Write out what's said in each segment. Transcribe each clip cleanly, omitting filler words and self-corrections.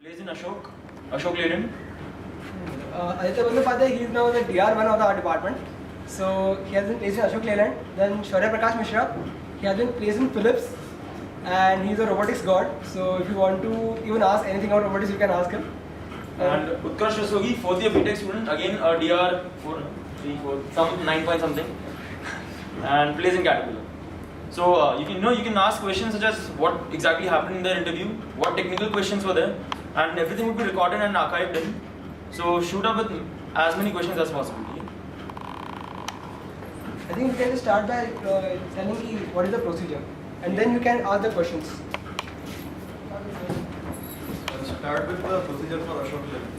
Plays in Ashok Leyland. Aditya Bandyopadhyay, he is now the DR1 of the art department. So he has been placed in Ashok Leyland. Then Shaurya Prakash Mishra, he has been placed in Philips, and he is a robotics god. So if you want to even ask anything about robotics, you can ask him. And Utkarsh Rastogi, fourth year BTech student, again a DR 4, 3, 4, some 9 point something, and plays in Caterpillar. So you can ask questions such as what exactly happened in their interview, what technical questions were there, and everything would be recorded and archived in. So shoot up with as many questions as possible. I think we can just start by telling you what is the procedure, and then you can ask the questions. Let's start with the procedure for Ashok Leyland.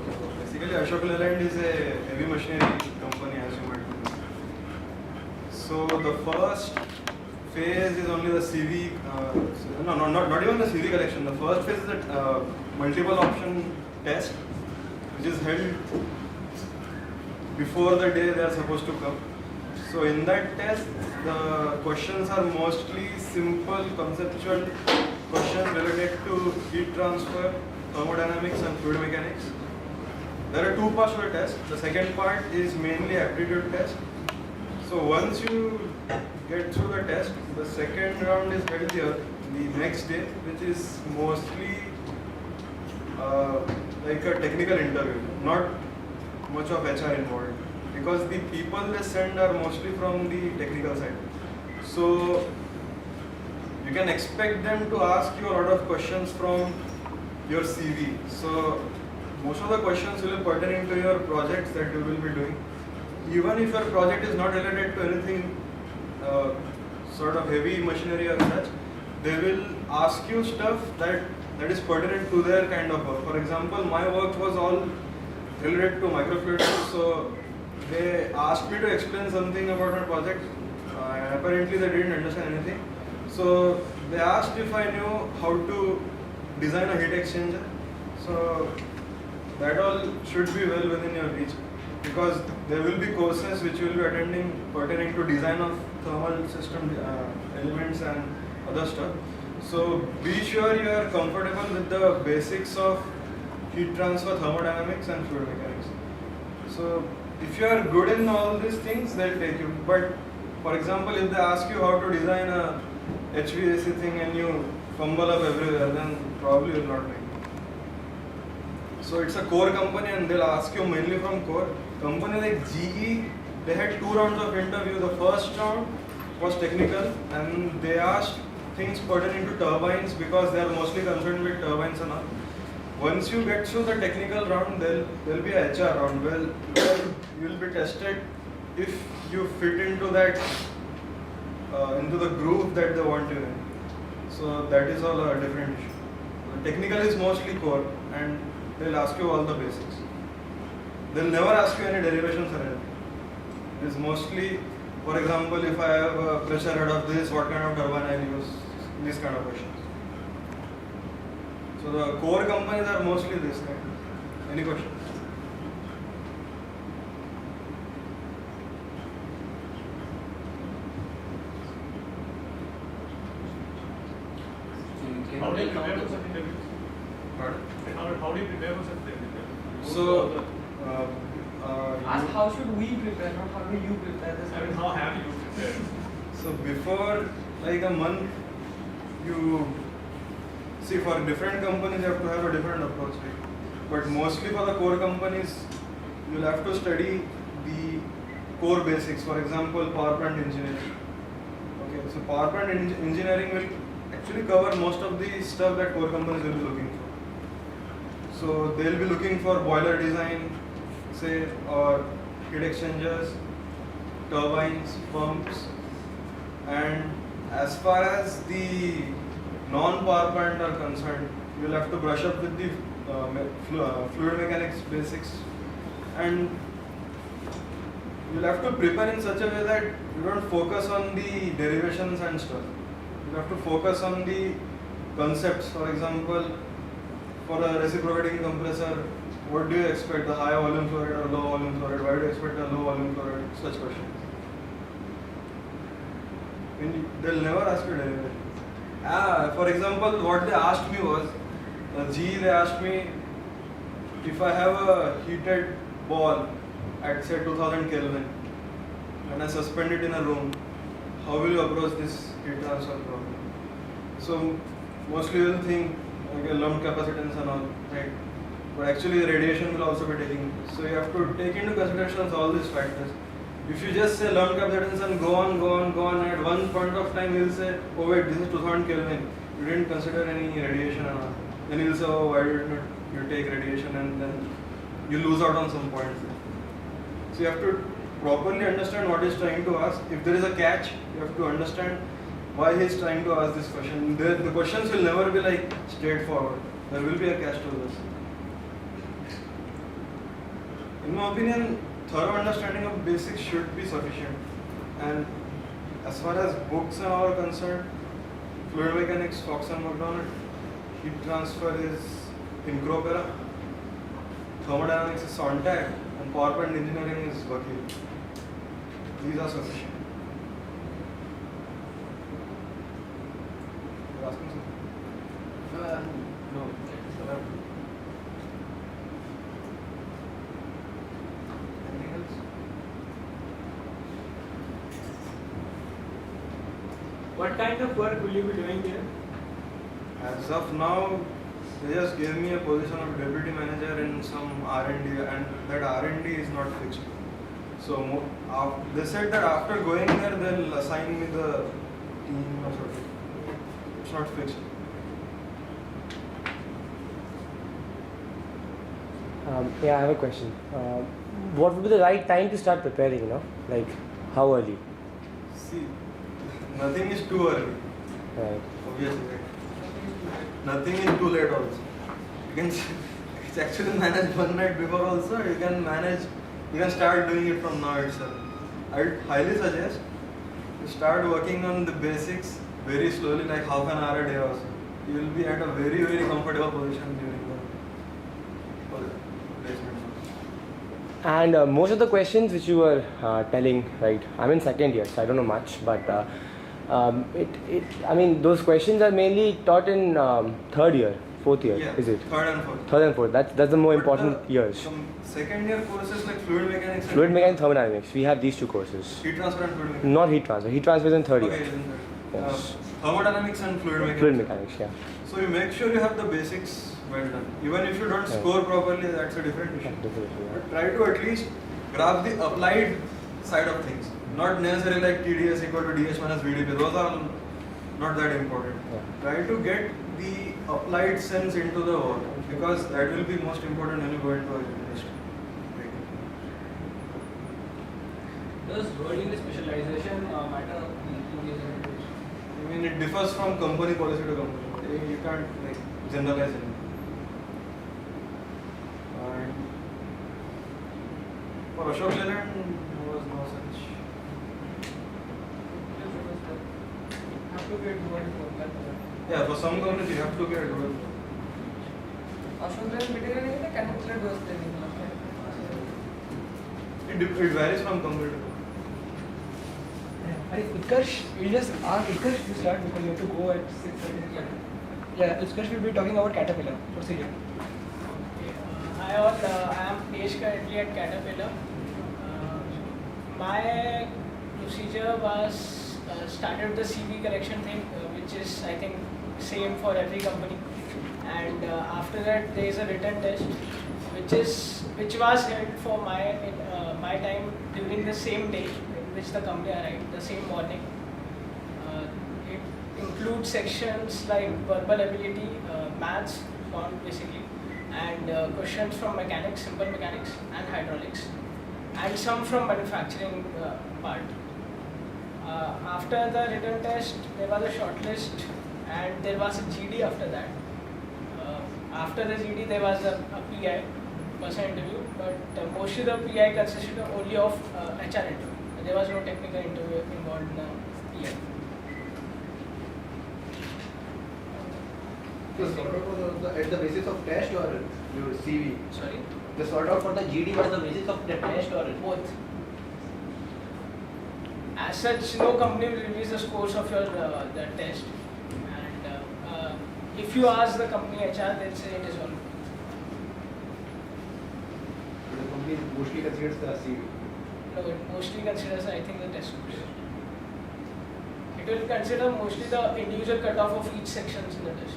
So basically, Ashok Leyland is a heavy machinery company, as you might know. So the first phase is only the CV. Not even the CV collection. The first phase is the multiple option test, which is held before the day they are supposed to come. So in that test, the questions are mostly simple conceptual questions related to heat transfer, thermodynamics and fluid mechanics. There are two parts to the test. The second part is mainly aptitude test. So once you get through the test, the second round is held here the next day, which is mostly like a technical interview, not much of HR involved, because the people they send are mostly from the technical side. So you can expect them to ask you a lot of questions from your CV. So most of the questions will be pertaining to your projects that you will be doing. Even if your project is not related to anything sort of heavy machinery or such, they will ask you stuff that is pertinent to their kind of work. For example, my work was all related to microfluidics, so they asked me to explain something about my project. Apparently they didn't understand anything. So they asked if I knew how to design a heat exchanger. So that all should be well within your reach, because there will be courses which you will be attending pertaining to design of thermal system elements and other stuff. So be sure you are comfortable with the basics of heat transfer, thermodynamics and fluid mechanics. So if you are good in all these things, they'll take you. But for example, if they ask you how to design a HVAC thing and you fumble up everywhere, then probably you'll not make it. So it's a core company and they'll ask you mainly from core. Company like GE, they had 2 rounds of interview. The first round was technical and they asked things pertaining to turbines because they are mostly concerned with turbines and all. Once you get through the technical round, there'll be a HR round where you will be tested if you fit into that into the groove that they want you in. So that is all a different issue. The technical is mostly core and they'll ask you all the basics. They'll never ask you any derivations or anything. It is mostly, for example, if I have a pressure head of this, what kind of turbine I'll use, these kind of questions. So the core companies are mostly this kind. Any questions? How do you prepare for such interviews? Pardon? How do you prepare for such interviews? So, Ask how should we prepare, not how do you prepare this. I mean, how have you prepared? so before like a month, you see for different companies you have to have a different approach. Right? But mostly for the core companies, you'll have to study the core basics. For example, power plant engineering. Okay, so power plant engineering will actually cover most of the stuff that core companies will be looking for. So they'll be looking for boiler design, say, or heat exchangers, turbines, pumps, and as far as the non-power plant are concerned, you'll have to brush up with the fluid mechanics basics, and you'll have to prepare in such a way that you don't focus on the derivations and stuff. You have to focus on the concepts. For example, for a reciprocating compressor, what do you expect? The high volume flow rate or low volume flow rate? Why do you expect a low volume flow rate? Such questions. They'll never ask you derivations. For example, what they asked me was, G, they asked me if I have a heated ball at say 2000 Kelvin and I suspend it in a room, how will you approach this heat transfer problem? So mostly you will think like a lumped capacitance and all, right? But actually radiation will also be taking place. So you have to take into consideration all these factors. If you just say lumped capacitance and go on, at one point of time you'll say, oh wait, this is 2000 Kelvin. You didn't consider any radiation and all. Then you'll say, oh, why did not you take radiation, and then you lose out on some points. So you have to properly understand what he's trying to ask. If there is a catch, you have to understand why he's trying to ask this question. The questions will never be like straightforward. There will be a catch to this. In my opinion, thorough understanding of basics should be sufficient. And as far as books and all are concerned, fluid mechanics, Fox and McDonald, heat transfer is Incropera, thermodynamics is Sontag, and power plant engineering is Vakil. These are sufficient. You're asking something? No. Anything else? What kind of work will you be doing here? As of now, they just gave me a position of deputy manager in some R&D, and that R&D is not fixed. So they said that after going there, they'll assign me the team or something. It's not fixed. Yeah, I have a question. What would be the right time to start preparing, Like, how early? See, nothing is too early, Right. obviously. Right? Nothing is too late also. You can it's actually manage one night before also. You can start doing it from now itself. I would highly suggest you start working on the basics very slowly, like half an hour a day also. You will be at a very, very comfortable position during the placement. And most of the questions which you were telling, right? I'm in second year, so I don't know much, but those questions are mainly taught in third year, fourth year, Yeah, is it? third and fourth. Third and fourth. That's the more But important years. Some second year courses like fluid mechanics. Fluid mechanics, thermodynamics. We have these two courses. Heat transfer and fluid mechanics. Not heat transfer. Heat transfer is in third Okay, year. isn't it? Yes. Thermodynamics and fluid mechanics. Fluid mechanics, yeah. So you make sure you have the basics well done. Even if you don't Yeah. score properly, that's a different issue. Definitely, yeah. But try to at least grab the applied side of things. Not necessarily like TDS equal to DH minus VDP. Those are not that important. Yeah. Try to get the applied sense into the work, because that will be most important when you go into a industry. Does holding the specialization matter in this education? I mean, it differs from company policy to company. You can't like generalize it. And for Ashok Leyland, there was no such. Have to get more information. Yeah, for some companies you have to get dual. Ashok Leyland material नहीं है connected होते नहीं It varies from company to company. Utkarsh, you just ask Utkarsh to start because you have to go at 6:30. Yeah, Utkarsh will be talking about Caterpillar procedure. Hi all, I am Page currently at Caterpillar. My procedure was started with the CV correction thing, which is I think same for every company. And after that there is a written test, which was held for my time during the same day in which the company arrived, the same morning. It includes sections like verbal ability, maths, basically, and questions from mechanics, simple mechanics and hydraulics, and some from manufacturing part. After the written test, there was a shortlist and there was a GD after that. After the GD, there was a PI, person interview, but mostly the PI consisted only of HR interview. There was no technical interview involved in the PI. The sort out was at the basis of test or your CV? Sorry? The sort out for the GD was the basis of the test or Both. As such, no company will release the scores of your the test, and If you ask the company HR, they'll say it is all. The company mostly considers the CV. No, it mostly considers, I think, the test scores. It will consider mostly the individual cutoff of each sections in the test.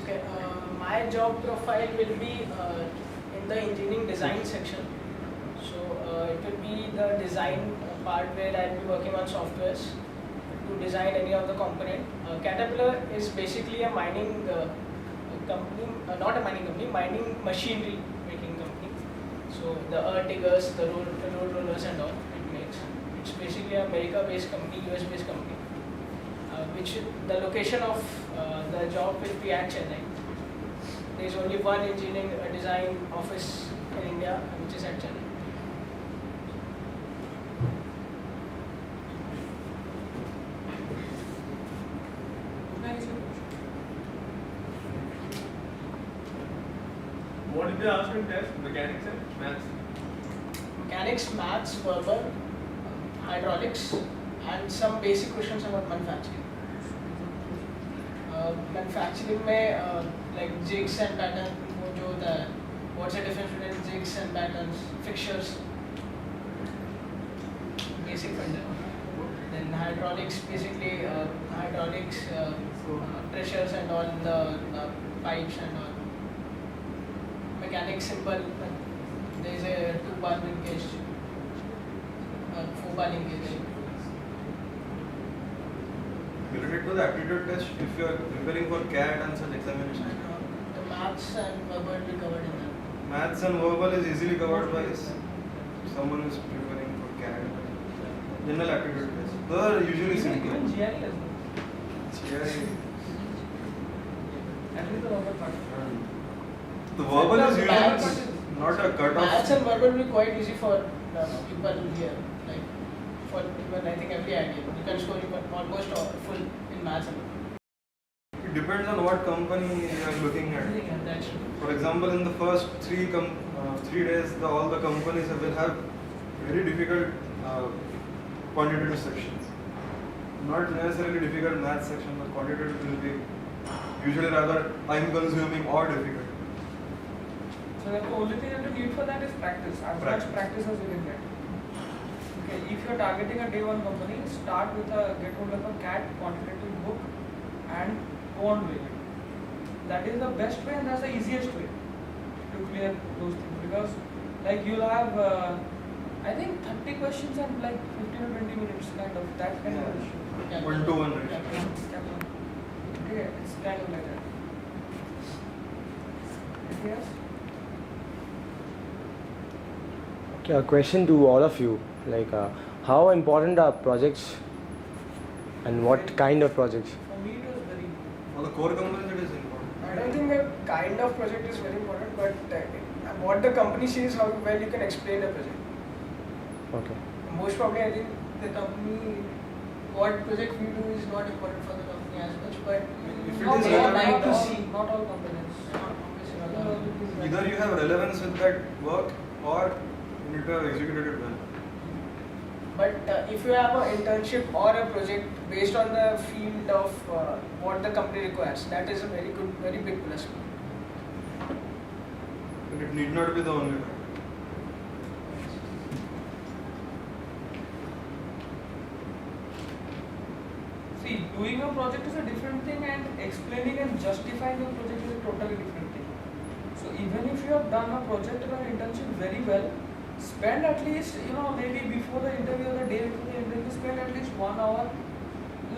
Okay, my job profile will be in the engineering design section. So it will be the design part where I'll be working on softwares to design any of the component. Caterpillar is basically a mining company, not a mining company, mining machinery making company. So the earth diggers, the road rollers and all it makes. It's basically a America-based company, US-based company. Which the location of the job will be at Chennai. There is only one engineering design office in India, which is at Chennai. What did they ask in test? Mechanics and maths? Mechanics, maths, verbal, hydraulics, and some basic questions about manufacturing. Manufacturing में like jigs and pattern वो जो होता है, what's the difference between jigs and patterns, fixtures, basic fundamental. Then hydraulics, basically hydraulics, pressures and all the pipes and all. Mechanics simple, there is a 2-bar linkage, 4-bar linkage. Related to the aptitude test, if you are preparing for CAT and such examinations, The maths and verbal will be covered in that. maths and verbal is easily covered by someone who is preparing for CAT. General aptitude test. Those are usually simple. Even GRE as well. GRE. At least the verbal part. The verbal is Maths- usually not a cutoff. Maths and verbal will be quite easy for people here. Like for people, I think every idea. You can score almost full in maths and verbal. It depends on what company you are looking at. Yeah, that's true. For example, in the first 3 days, all the companies will have very difficult quantitative sections. Not necessarily difficult math section, but quantitative will be usually rather time-consuming or difficult. So the only thing you have to need for that is practice. As much practice as you can get. Okay, if you are targeting a day one company, start with get hold of a CAT quantitative book and go on doing it. That is the best way and that's the easiest way to clear those things because like you'll have I think 30 questions and like 15 or 20 minutes kind of that kind of issue. Yeah. 1-to-1 Yeah. ratio. Okay, it's kind of like that. Anything else? Okay, a question to all of you. Like, how important are projects and what kind of projects? For me, it was very important. For the core companies, it is important. I don't think the kind of project is very important, but what the company sees, how well you can explain the project. Okay. Most probably, I think the company, what project we do is not important for the company as much, but If it not is they relevant- like to all, see. not all companies. Either you have relevance with that work or you need to have executed it well. But if you have an internship or a project based on the field of what the company requires, that is a very good, very big plus. But it need not be the only one. See, doing a project is a different thing and explaining and justifying a project is a totally different thing. So even if you have done a project or an internship very well, spend at least, maybe before the interview or the day before the interview, spend at least 1 hour,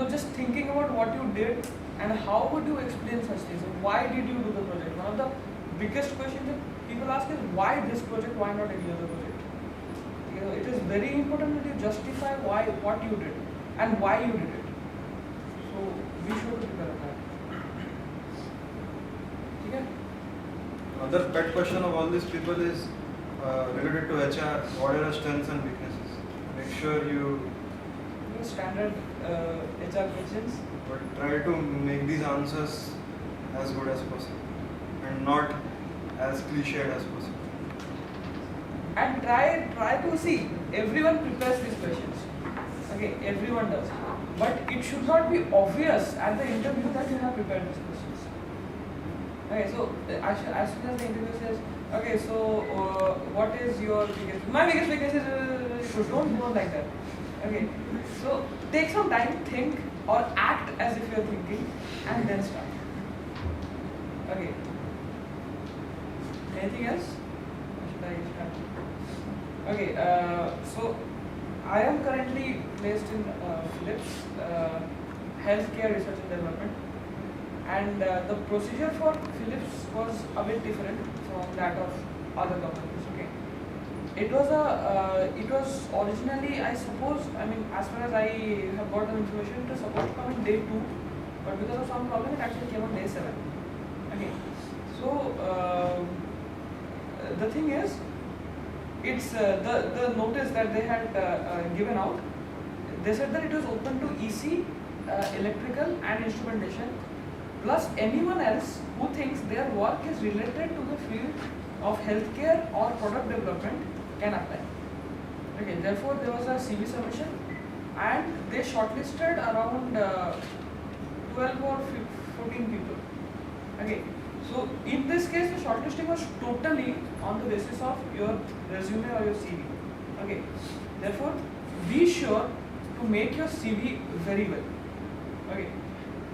just thinking about what you did and how would you explain such things. Why did you do the project? One of the biggest questions that people ask is why this project, why not any other project? It is very important that you justify what you did and why you did it. So we should prepare that. Okay? Another pet question of all these people is related to HR. What are your strengths and weaknesses? Make sure you the standard HR questions. But try to make these answers as good as possible and not as cliched as possible. And try to see, everyone prepares these questions. Okay, everyone does. But it should not be obvious at the interview that you have prepared these questions. Okay, so as soon as the interview says, okay, so what is your biggest? My biggest weakness is so don't go like that. Okay, so take some time, think or act as if you are thinking, and then start. Okay. Anything else? Or should I start? Okay, so I am currently placed in Philips Healthcare Research and Development, and the procedure for Philips was a bit different from that of other companies. Okay, it was originally, I suppose, I mean, as far as I have got the information, it was supposed to come in day 2, but because of some problem, it actually came on day 7. Okay, so the thing is, it's the notice that they had given out. They said that it was open to EC, electrical and instrumentation, plus anyone else who thinks their work is related to the field of healthcare or product development can apply. Okay, therefore there was a CV submission, and they shortlisted around 12 or 14 people. Okay. So in this case, the shortlisting was totally on the basis of your resume or your CV. Okay. Therefore, be sure to make your CV very well. Okay.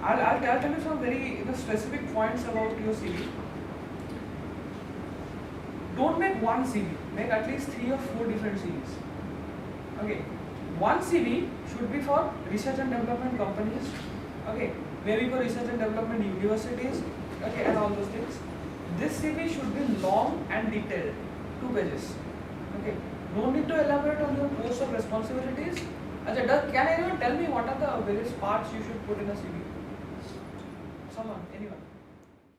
I'll tell you some very specific points about your CV. Don't make one CV. Make at least 3 or 4 different CVs. Okay. One CV should be for research and development companies. Okay. Maybe for research and development universities. Okay, and all those things. This CV should be long and detailed, 2 pages. Okay, no need to elaborate on your post of responsibilities. Can anyone tell me what are the various parts you should put in a CV? Someone, anyone?